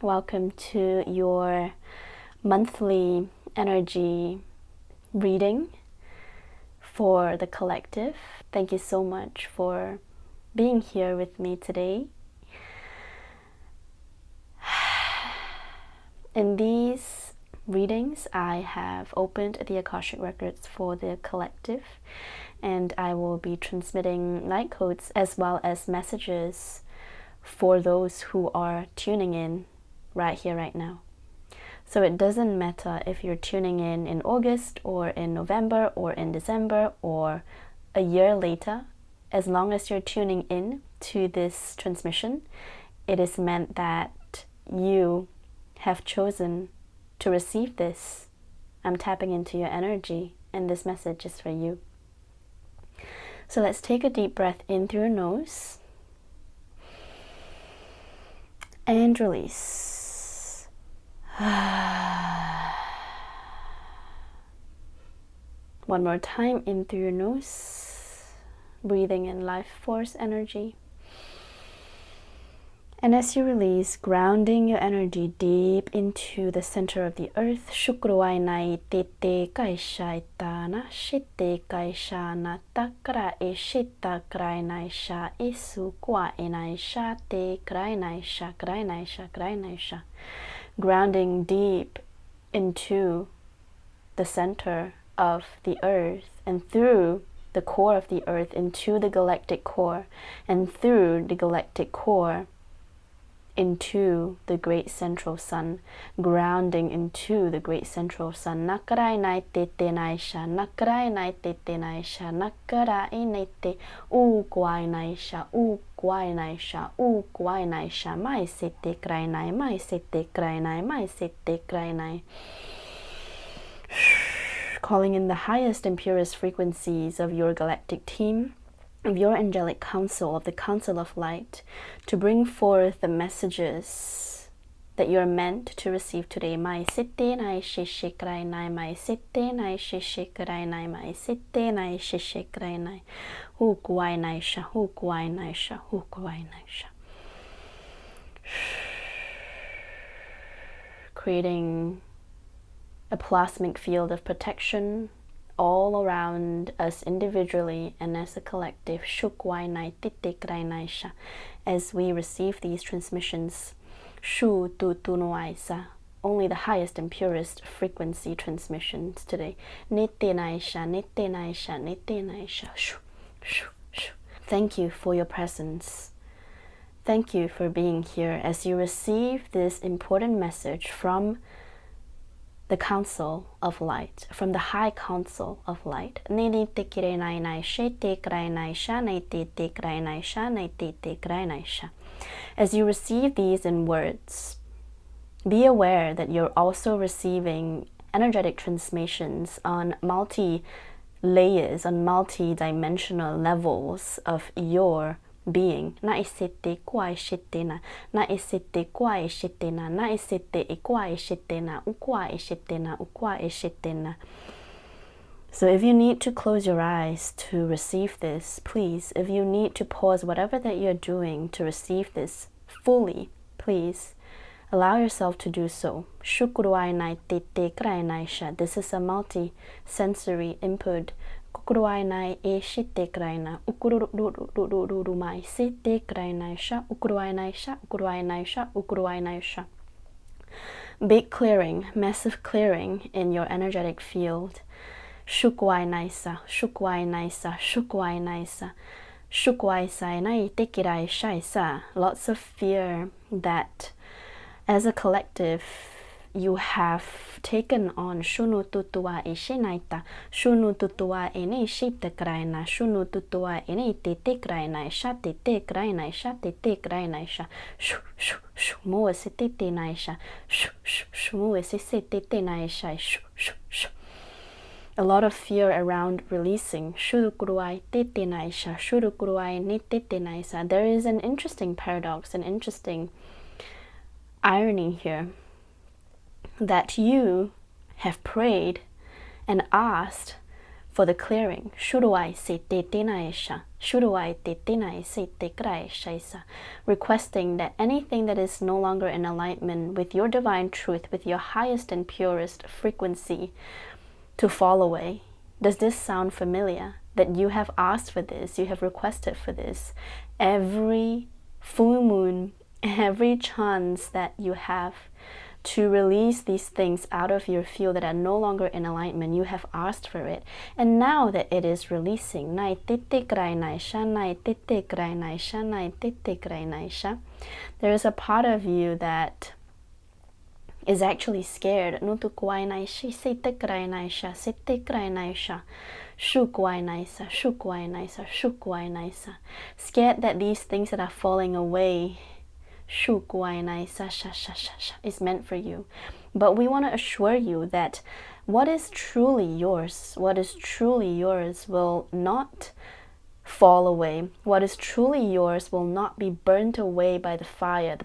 Welcome to your monthly energy reading for the collective. Thank you so much for being here with me today. In these readings, I have opened the Akashic Records for the collective, and I will be transmitting light codes as well as messages for those who are tuning in right here, right now. So it doesn't matter if you're tuning in August or in November or in December or a year later. As long as you're tuning in to this transmission, it is meant that you have chosen to receive this. I'm tapping into your energy, and this message is for you. So let's take a deep breath in through your nose and release. One more time, in through your nose, breathing in life force energy. And as you release, grounding your energy deep into the center of the earth. Shukruainai tete kaisha itana shite kaisha na takra ishita krainai sha isu kwa inai sha te krainai sha krainai sha krainai sha. Grounding deep into the center of the earth and through the core of the earth into the galactic core, and through the galactic core into the great central sun, grounding into the great central sun. Nakarai nai te te nai sha, nakarai nai te te nai sha, nakarai nai te u kwai nai sha, u kwai nai sha, u kwai nai sha, mai se te krai nai, mai se te krai nai, mai se te krai nai. Calling in the highest and purest frequencies of your galactic team, of your angelic council, of the Council of Light, to bring forth the messages that you're meant to receive today. Mai sitte nai shishe krai nai, mai sitte nai shishe krai nai, mai sitte nai shishe krai nai. Hu kuai nai sha, hu kuai nai sha, hu kuai nai sha. Creating a plasmic field of protection all around us individually and as a collective, shukwai nai tite krai nai sha, as we receive these transmissions. Shu tu tu noai sa, only the highest and purest frequency transmissions today. Nete nai sha, nete nai sha, nete nai sha. Shu, shu, shu. Thank you for your presence. Thank you for being here as you receive this important message from the Council of Light, from the High Council of Light. As you receive these in words, be aware that you're also receiving energetic transmissions on multi-layers, on multi-dimensional levels of your being. Na isete kwai shitena, na isete kwai shitena, na isete ikwai shitena, ukwai shitena, ukwai shitena. So if you need to close your eyes to receive this, please. If you need to pause whatever that you're doing to receive this fully, please allow yourself to do so. Shukruai nai tete krai nai sha. This is a multi-sensory input. Ukruai nai e shite krai na, ukuru mai sete krai nai sha, ukruai nai sha, ukruai nai sha, ukruai nai sha. Big clearing, massive clearing in your energetic field. Shukwai nai sa, shukwai nai sa, shukwai nai sa, shukwai sai nai tekirai shai sa. Lots of fear that as a collective you have taken on. Shunu tutua e shenaita, shunu tutua e ne shita kraina, shunu tutua e ne te te kraina, sha te te kraina, sha te te kraina, sha shu shu shu mo se te te naisha, shu shu shu mo se te te naisha, shu shu shu. A lot of fear around releasing. Shurukruai te te naisha, shurukruai ne te te naisa. There is an interesting paradox, an interesting irony here, that you have prayed and asked for the clearing. Shuruai se te tenaisha. Shuruai te tenai se te kraishaisa. Requesting that anything that is no longer in alignment with your divine truth, with your highest and purest frequency, to fall away. Does this sound familiar? That you have asked for this, you have requested for this. Every full moon, every chance that you have to release these things out of your field that are no longer in alignment, you have asked for it. And now that it is releasing, there is a part of you that is actually scared. Scared that these things that are falling away is meant for you. But we want to assure you that what is truly yours will not fall away. What is truly yours will not be burnt away by the fire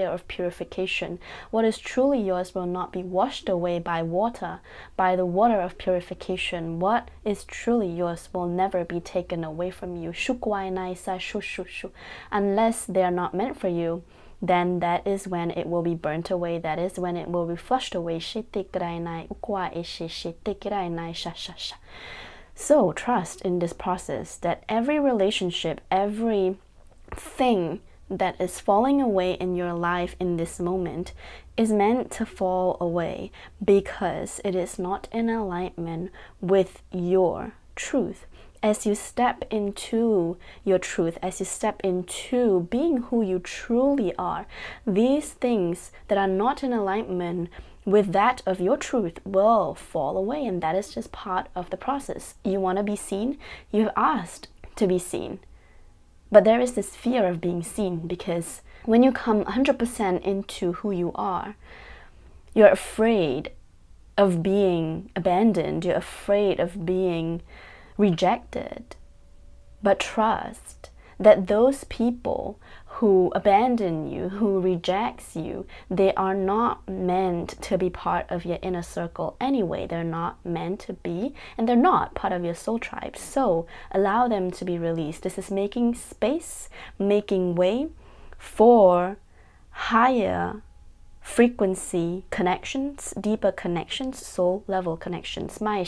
of purification. What is truly yours will not be washed away by the water of purification. What is truly yours will never be taken away from you. Unless they are not meant for you, then that is when it will be burnt away. That is when it will be flushed away. So trust in this process that every relationship, every thing that is falling away in your life in this moment is meant to fall away because it is not in alignment with your truth. As you step into your truth, as you step into being who you truly are, these things that are not in alignment with that of your truth will fall away, and that is just part of the process. You want to be seen? You've asked to be seen. But there is this fear of being seen because when you come 100% into who you are, you're afraid of being abandoned. You're afraid of being rejected. But trust that those people who abandon you, who rejects you, they are not meant to be part of your inner circle anyway. They're not meant to be, and they're not part of your soul tribe. So allow them to be released. This is making space, making way for higher frequency connections, deeper connections, soul level connections. So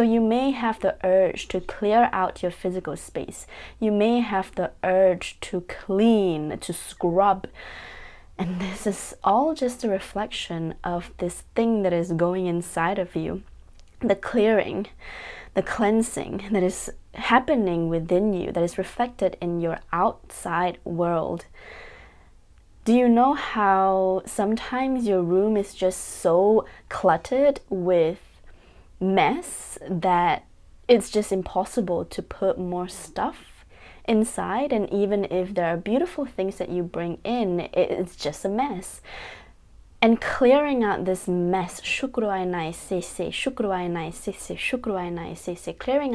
you may have the urge to clear out your physical space. You may have the urge to clean, to scrub. And this is all just a reflection of this thing that is going inside of you. The clearing, the cleansing that is happening within you, that is reflected in your outside world. Do you know how sometimes your room is just so cluttered with mess that it's just impossible to put more stuff inside? And even if there are beautiful things that you bring in, it's just a mess. And clearing out this mess, clearing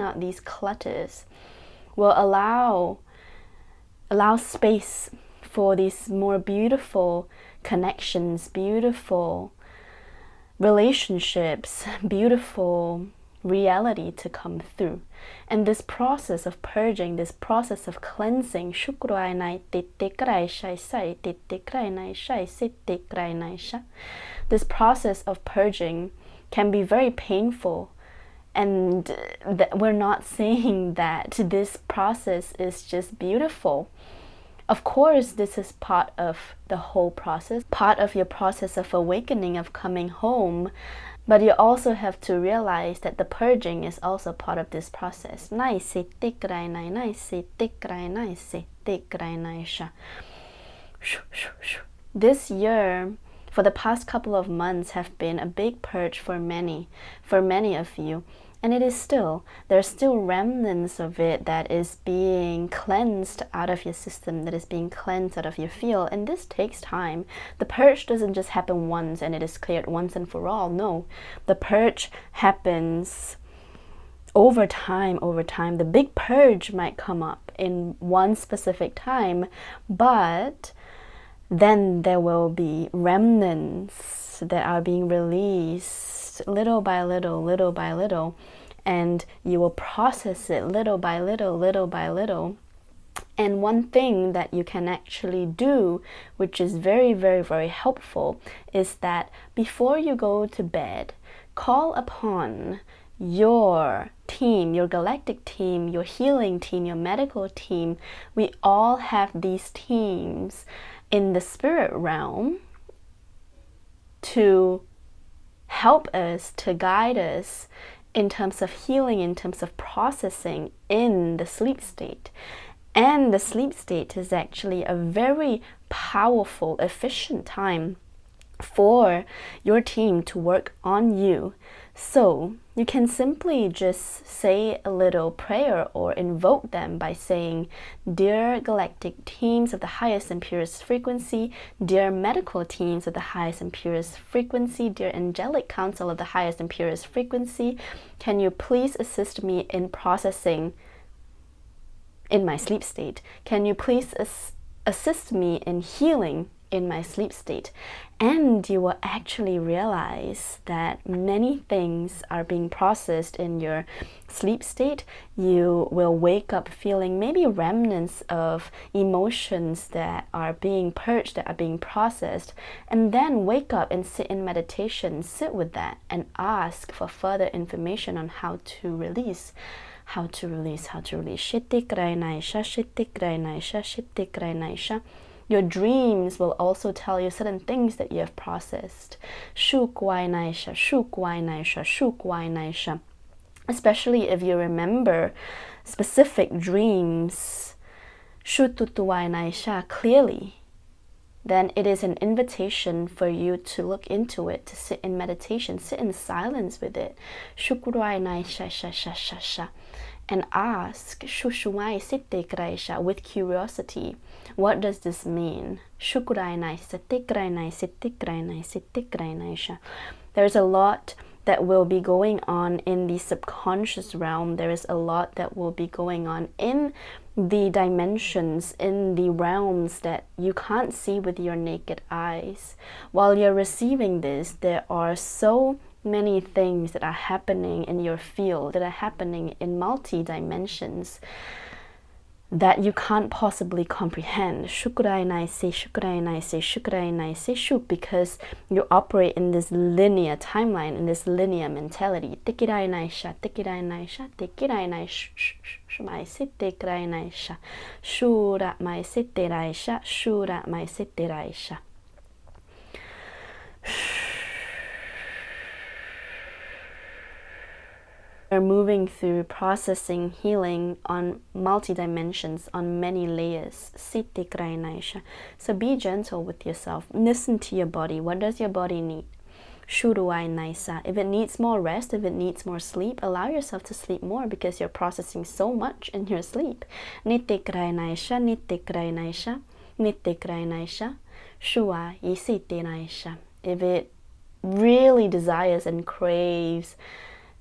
out these clutters will allow space for these more beautiful connections, beautiful relationships, beautiful reality to come through. And this process of purging, this process of cleansing, this process of purging can be very painful. And we're not saying that this process is just beautiful. Of course, this is part of the whole process, part of your process of awakening, of coming home. But you also have to realize that the purging is also part of this process. This year, for the past couple of months, have been a big purge for many of you. And it is still, there's still remnants of it that is being cleansed out of your system, that is being cleansed out of your field. And this takes time. The purge doesn't just happen once and it is cleared once and for all. No, the purge happens over time. The big purge might come up in one specific time, but then there will be remnants that are being released little by little, little by little, and you will process it little by little, little by little. And one thing that you can actually do, which is very, very, very helpful, is that before you go to bed, call upon your team, your galactic team, your healing team, your medical team. We all have these teams in the spirit realm to help us, to guide us in terms of healing, in terms of processing in the sleep state. And the sleep state is actually a very powerful, efficient time for your team to work on you. So you can simply just say a little prayer or invoke them by saying, "Dear galactic teams of the highest and purest frequency, dear medical teams of the highest and purest frequency, dear angelic council of the highest and purest frequency, can you please assist me in processing in my sleep state? Can you please assist me in healing in my sleep state?" And you will actually realize that many things are being processed in your sleep state. You will wake up feeling maybe remnants of emotions that are being purged, that are being processed, and then wake up and sit in meditation, sit with that, and ask for further information on how to release. How to release. Your dreams will also tell you certain things that you have processed. Especially if you remember specific dreams clearly, then it is an invitation for you to look into it, to sit in meditation, sit in silence with it. And ask with curiosity, what does this mean? There's a lot that will be going on in the subconscious realm. There is a lot that will be going on in the dimensions, in the realms that you can't see with your naked eyes. While you're receiving this, there are so many things that are happening in your field, that are happening in multi-dimensions that you can't possibly comprehend. Because you operate in this linear timeline, in this linear mentality. We're moving through processing, healing on multi-dimensions, on many layers. So be gentle with yourself. Listen to your body. What does your body need? If it needs more rest, if it needs more sleep, allow yourself to sleep more because you're processing so much in your sleep. If it really desires and craves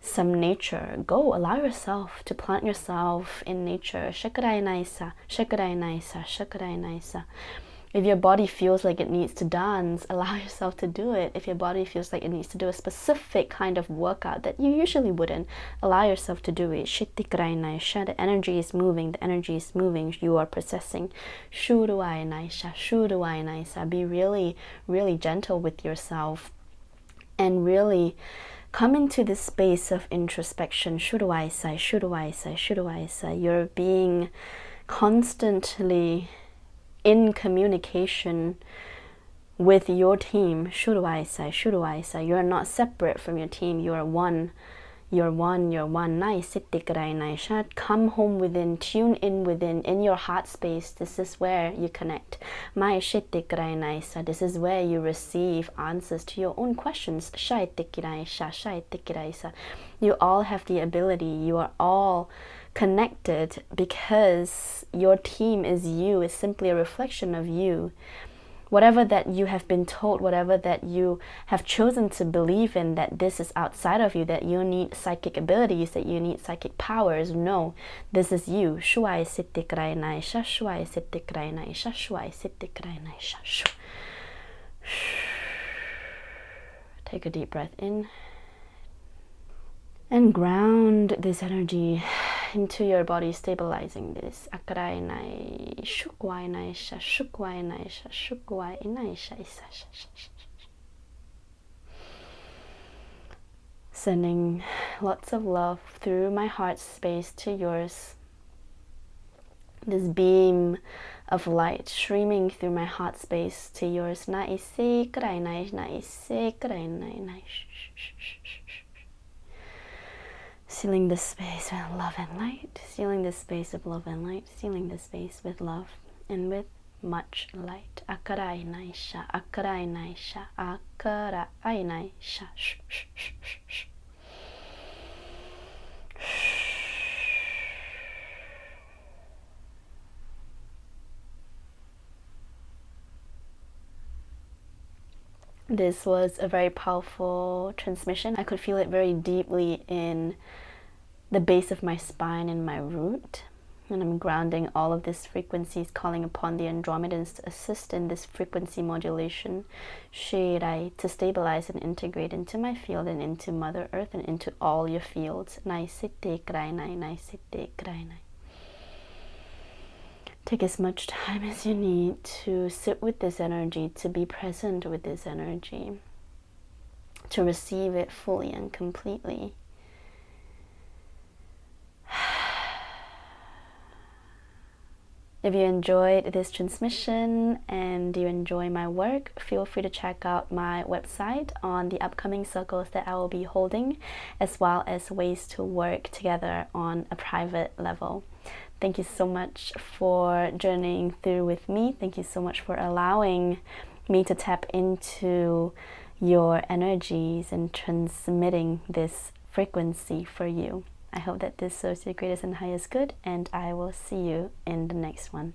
some nature, go allow yourself to plant yourself in nature. If your body feels like it needs to dance, allow yourself to do it. If your body feels like it needs to do a specific kind of workout that you usually wouldn't, allow yourself to do it. The energy is moving, the energy is moving, you are processing. Be really, really gentle with yourself and really come into this space of introspection. You're being constantly in communication with your team. You're not separate from your team. You are one. You're one. Come home within, tune in within, in your heart space. This is where you connect. This is where you receive answers to your own questions. You all have the ability. You are all connected because your team is you, is simply a reflection of you. whatever that you have been told, whatever that you have chosen to believe in, that this is outside of you, that you need psychic abilities, that you need psychic powers. No, this is you. Shuai sitte krainai sha, shuai sitte krainai sha, shuai sitte krainai sha. Take a deep breath in and ground this energy into your body, stabilizing this. Akarainai shukwainai sha, shukwainai sha, shukwainai sha, isa sha. Sending lots of love through my heart space to yours. This beam of light streaming through my heart space to yours. Na ise krainai, na ise krainai, na. Sealing this space with love and light, sealing this space with love and light, sealing this space with love and with much light. Akarai naisha, akarai naisha, akarai naisha. This was a very powerful transmission. I could feel it very deeply in the base of my spine and my root. And I'm grounding all of these frequencies, calling upon the Andromedans to assist in this frequency modulation, Shirai, to stabilize and integrate into my field and into Mother Earth and into all your fields. Nai sitte krainai, nai sitte krainai. Take as much time as you need to sit with this energy, to be present with this energy, to receive it fully and completely. If you enjoyed this transmission and you enjoy my work, feel free to check out my website on the upcoming circles that I will be holding, as well as ways to work together on a private level. Thank you so much for journeying through with me. Thank you so much for allowing me to tap into your energies and transmitting this frequency for you. I hope that this serves your greatest and highest good, and I will see you in the next one.